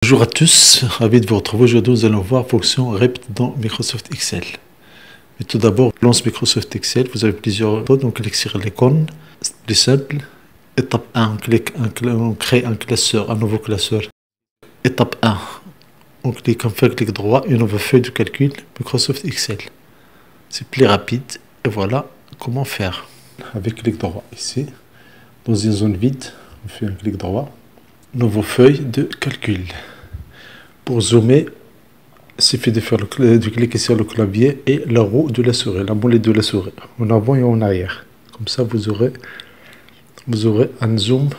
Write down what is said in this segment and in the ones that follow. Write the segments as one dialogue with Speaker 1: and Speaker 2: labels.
Speaker 1: Bonjour à tous, ravi de vous retrouver. Aujourd'hui, nous allons voir fonction rept dans Microsoft Excel. Mais tout d'abord, lance Microsoft Excel. Vous avez plusieurs méthodes. On clique sur l'icône. C'est plus simple. Étape 1, on crée un classeur, un nouveau classeur. Étape 1, on clique en fait clic droit, une nouvelle feuille de calcul Microsoft Excel. C'est plus rapide. Et voilà comment faire. Avec clic droit ici, dans une zone vide, on fait un clic droit. Nouveau feuille de calcul. Pour zoomer, il suffit de cliquer sur le clavier et la roue de la souris, la molette de la souris, en avant et en arrière. Comme ça, vous aurez un zoom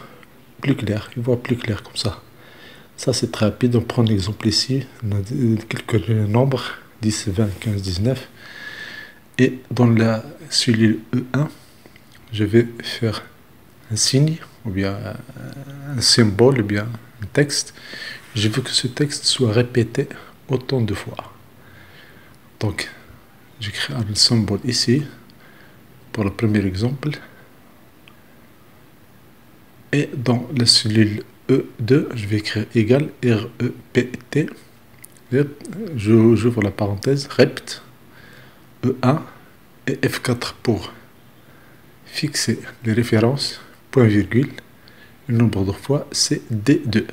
Speaker 1: plus clair, une voit plus clair comme ça. Ça, c'est très rapide. On prend l'exemple ici. On a quelques nombres, 10, 20, 15, 19. Et dans la cellule E1, je vais faire un signe, ou bien un symbole, ou bien un texte. Je veux que ce texte soit répété autant de fois. Donc, j'écris un symbole ici, pour le premier exemple. Et dans la cellule E2, je vais écrire égal REPT. J'ouvre la parenthèse, rept, E1 et F4 pour fixer les références, point virgule. Le nombre de fois, c'est D2.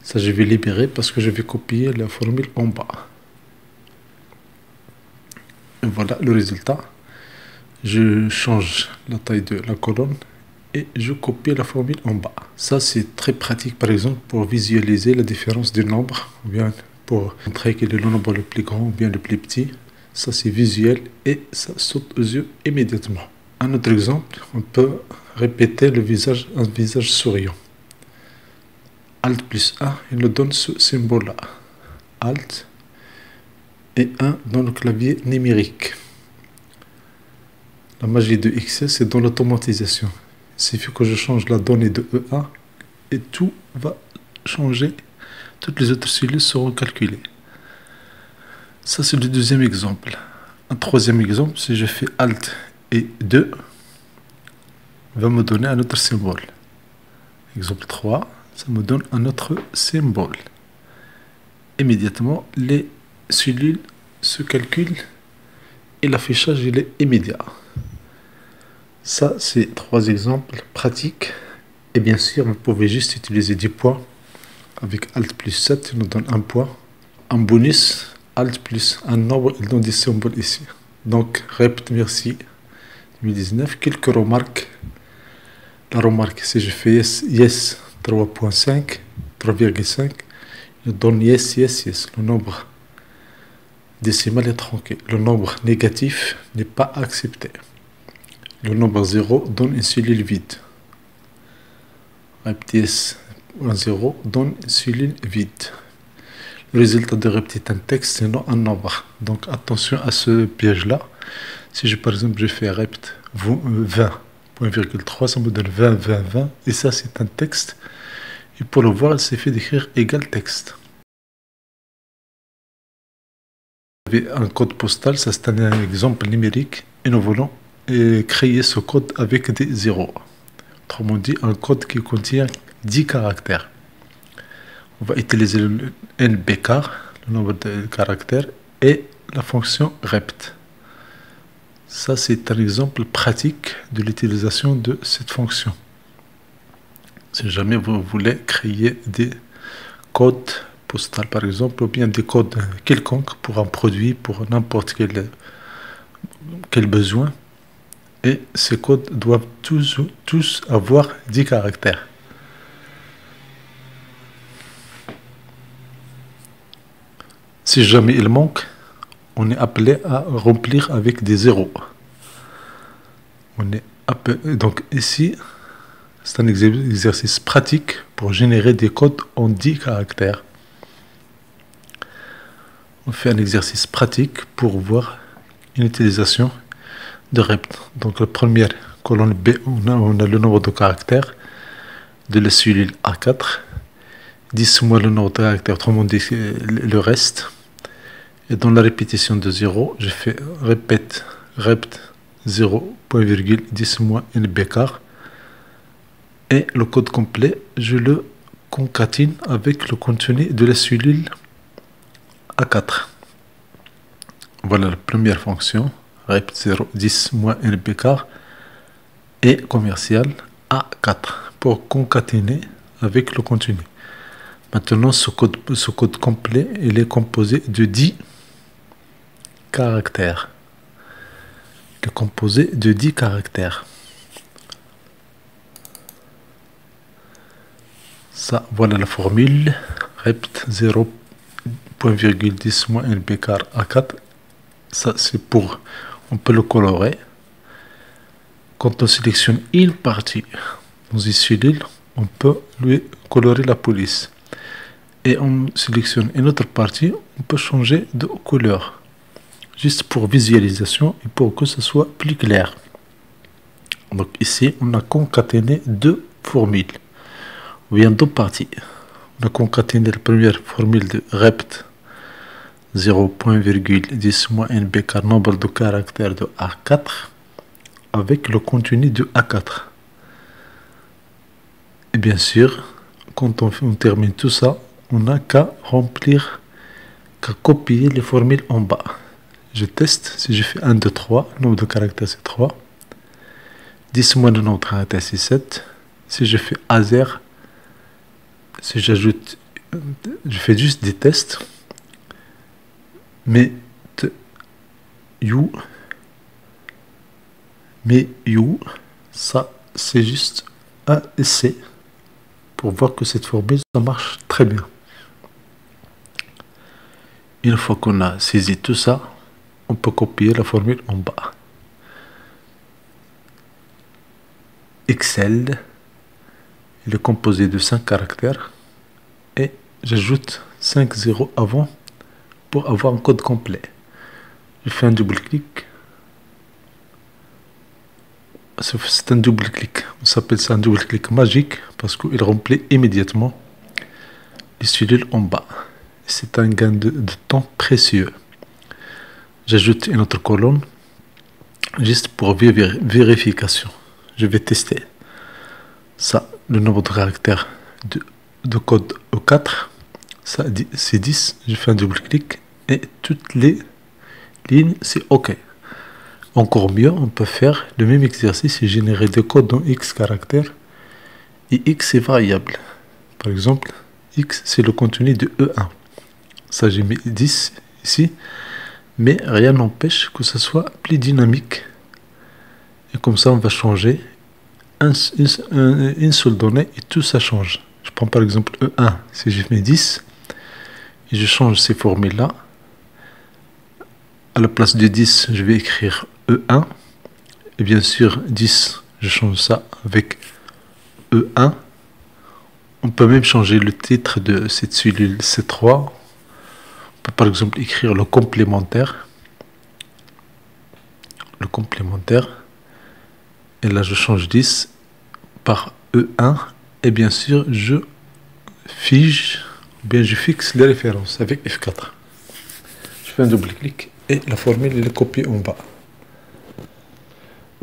Speaker 1: Ça, je vais libérer parce que je vais copier la formule en bas. Et voilà le résultat. Je change la taille de la colonne et je copie la formule en bas. Ça, c'est très pratique, par exemple, pour visualiser la différence du nombre, ou bien pour montrer quel est le nombre le plus grand ou bien le plus petit. Ça, c'est visuel et ça saute aux yeux immédiatement. Un autre exemple, on peut répéter un visage souriant. Alt plus 1, il nous donne ce symbole-là. Alt et 1 dans le clavier numérique. La magie de Excel, c'est dans l'automatisation. Il suffit que je change la donnée de E1 et tout va changer. Toutes les autres cellules seront calculées. Ça, c'est le deuxième exemple. Un troisième exemple, si je fais Alt et 2, va me donner un autre symbole. Exemple 3, ça me donne un autre symbole. Immédiatement, les cellules se calculent et l'affichage il est immédiat. Ça, c'est trois exemples pratiques. Et bien sûr, vous pouvez juste utiliser des points. Avec Alt plus 7, il nous donne un point. En bonus, Alt plus un nombre, il donne des symboles ici. Donc, rept, merci. 2019, quelques remarques. La remarque, si je fais yes 3.5, 3,5, il donne yes, yes, yes. Le nombre décimal est tranquille. Le nombre négatif n'est pas accepté. Le nombre 0 donne une cellule vide. Rept yes 0 donne une cellule vide. Le résultat de rept est un texte, sinon un nombre. Donc attention à ce piège-là. Si par exemple je fais rept 20.3, ça me donne 20, 20, 20. Et ça, c'est un texte. Et pour le voir, il suffit d'écrire égal texte. Vous avez un code postal, ça c'est un exemple numérique. Et nous voulons créer ce code avec des zéros. Autrement dit, un code qui contient 10 caractères. On va utiliser le NBK, le nombre de caractères, et la fonction rept. Ça, c'est un exemple pratique de l'utilisation de cette fonction. Si jamais vous voulez créer des codes postaux, par exemple, ou bien des codes quelconques pour un produit, pour n'importe quel besoin, et ces codes doivent tous avoir 10 caractères. Si jamais il manque, on est appelé à remplir avec des zéros. Donc ici, c'est un exercice pratique pour générer des codes en 10 caractères. On fait un exercice pratique pour voir une utilisation de rept. Donc la première colonne B, on a le nombre de caractères de la cellule A4. 10 moins le nombre de caractères, autrement dit le reste. Et dans la répétition de 0, je fais rept 0, point virgule, 10 moins NBK. Et le code complet, je le concatine avec le contenu de la cellule A4. Voilà la première fonction, rep 0, 10 moins NP car et commercial A4 pour concaténer avec le contenu. Maintenant, ce code complet, il est composé de 10 caractères. Il est composé de 10 caractères. Ça, voilà la formule. Rept 0.10 moins NP car A4. Ça, c'est pour... On peut le colorer. Quand on sélectionne une partie dans une cellule, on peut lui colorer la police. Et on sélectionne une autre partie, on peut changer de couleur. Juste pour visualisation et pour que ce soit plus clair. Donc ici, on a concaténé deux formules. Ou bien deux parties. On a concaténé la première formule de rept 0.10 moins NB car nombre de caractères de A4 avec le contenu de A4. Et bien sûr, quand on termine tout ça, on n'a qu'à remplir, qu'à copier les formules en bas. Je teste, si je fais 1, 2, 3, le nombre de caractères c'est 3. 10 moins le nombre de caractères c'est 7. Si je fais A0, si j'ajoute, je fais juste des tests. Mais you, ça c'est juste un essai pour voir que cette formule ça marche très bien. Une fois qu'on a saisi tout ça, on peut copier la formule en bas. Excel, il est composé de 5 caractères et j'ajoute 5 zéros avant pour avoir un code complet. Je fais un double clic. C'est un double clic. On s'appelle ça un double clic magique parce qu'il remplit immédiatement les cellules en bas. C'est un gain de temps précieux. J'ajoute une autre colonne juste pour vérification. Je vais tester. Ça, le nombre de caractères de code E4. Ça, c'est 10. Je fais un double clic et toutes les lignes, c'est OK. Encore mieux, on peut faire le même exercice et générer des codes dans X caractères. Et X est variable. Par exemple, X, c'est le contenu de E1. Ça, j'ai mis 10 ici. Mais rien n'empêche que ce soit plus dynamique. Et comme ça, on va changer une seule donnée et tout ça change. Je prends par exemple E1. Si je mets 10, et je change ces formules-là. À la place de 10, je vais écrire E1. Et bien sûr, 10, je change ça avec E1. On peut même changer le titre de cette cellule C3. On peut par exemple écrire le complémentaire. Le complémentaire. Et là, je change 10 par E1. Et bien sûr, je fixe les références avec F4. Je fais un double clic et la formule est copiée en bas.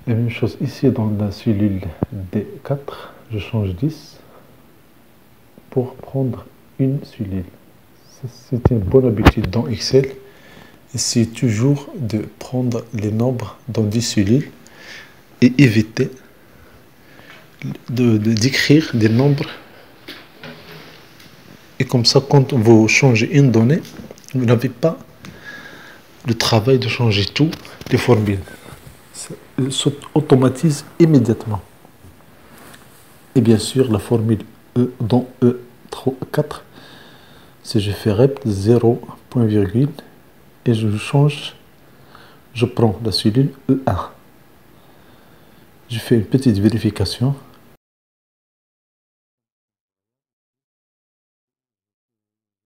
Speaker 1: La même chose ici dans la cellule D4, je change 10 pour prendre une cellule. C'est une bonne habitude dans Excel. Essayez toujours de prendre les nombres dans 10 cellules et éviter d'écrire des nombres. Et comme ça, quand vous changez une donnée, vous n'avez pas le travail de changer tout les formules. Ça s'automatise immédiatement. Et bien sûr, la formule E dans E4, si je fais rep 0, point virgule, et je change, je prends la cellule E1. Je fais une petite vérification.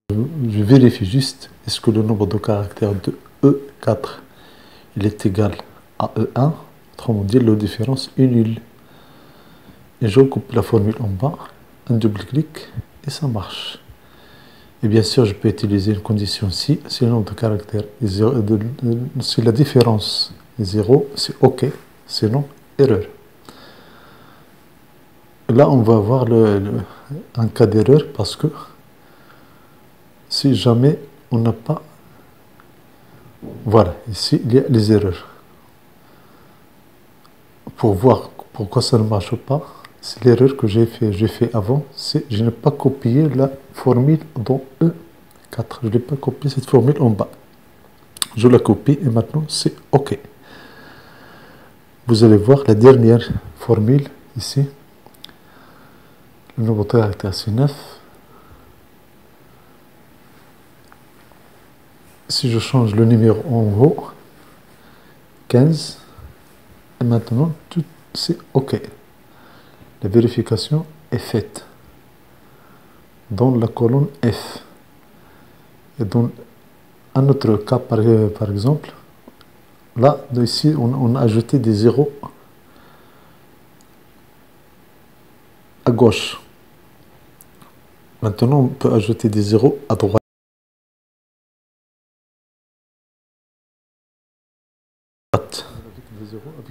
Speaker 1: Je vérifie juste est-ce que le nombre de caractères de E4 il est égal à E1. Autrement dit, la différence est nulle. Et je coupe la formule en bas, un double clic et ça marche. Et bien sûr, je peux utiliser une condition si le nombre de caractères est 0, si la différence est 0, c'est OK, sinon erreur. Là, on va avoir un cas d'erreur parce que si jamais on n'a pas... Voilà, ici, il y a les erreurs. Pour voir pourquoi ça ne marche pas, c'est l'erreur que j'ai fait avant, c'est je n'ai pas copié la formule dans E4. Je n'ai pas copié cette formule en bas. Je la copie et maintenant c'est OK. Vous allez voir la dernière formule ici. Le nouveau caractère c'est 9. Si je change le numéro en haut, 15, et maintenant tout c'est OK. La vérification est faite dans la colonne F. Et dans un autre cas, par exemple, là, ici, on a ajouté des zéros à gauche. Maintenant, on peut ajouter des zéros à droite.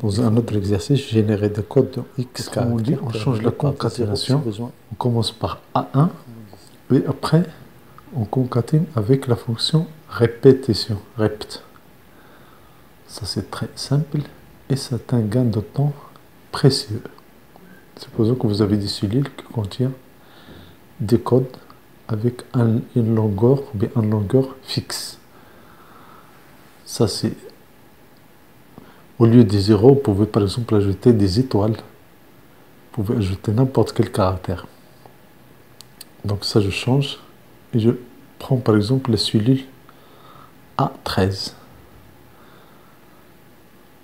Speaker 1: Dans un autre exercice, générer des codes de X caractères. On change la concaténation. On commence par A1, et après, on concatène avec la fonction répétition, rept. Ça, c'est très simple et c'est un gain de temps précieux. Supposons que vous avez des cellules qui contiennent des codes avec une longueur ou bien une longueur fixe. Ça, c'est... Au lieu des zéros, vous pouvez par exemple ajouter des étoiles. Vous pouvez ajouter n'importe quel caractère. Donc ça, je change et je prends par exemple la cellule A13.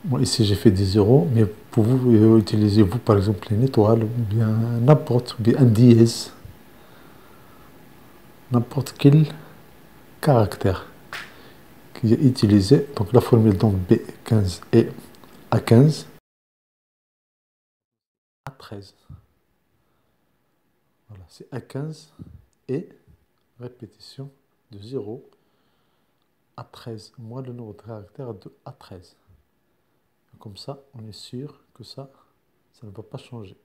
Speaker 1: Bon, ici, j'ai fait des zéros, mais vous pouvez utiliser, vous, par exemple, une étoile, ou bien n'importe, ou bien un dièse. N'importe quel caractère qui est utilisé. Donc, la formule donc B15 et A15. A13. Voilà, c'est A15 et répétition de 0 à 13, moins le nombre de caractères de A13. Comme ça, on est sûr que ça ne va pas changer.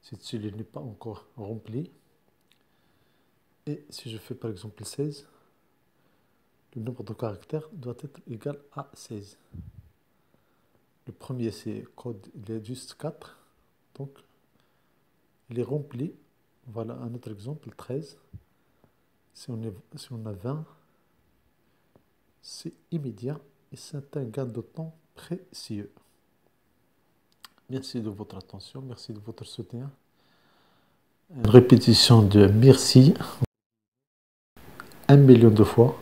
Speaker 1: Cette cellule n'est pas encore remplie. Et si je fais par exemple 16, le nombre de caractères doit être égal à 16. Le premier, c'est code, il est juste 4. Donc, il est rempli. Voilà un autre exemple, 13. Si on a 20, c'est immédiat et c'est un gain de temps précieux. Merci de votre attention, merci de votre soutien. Une répétition de merci 1 million de fois.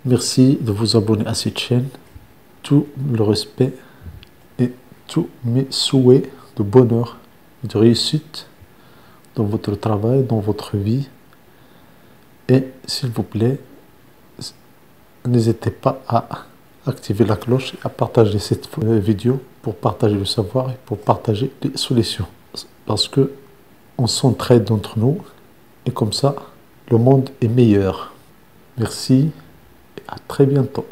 Speaker 1: Merci de vous abonner à cette chaîne. Tout le respect et tous mes souhaits de bonheur et de réussite dans votre travail, dans votre vie. Et s'il vous plaît, n'hésitez pas à activer la cloche et à partager cette vidéo pour partager le savoir et pour partager les solutions. Parce que on s'entraide entre nous et comme ça, le monde est meilleur. Merci et à très bientôt.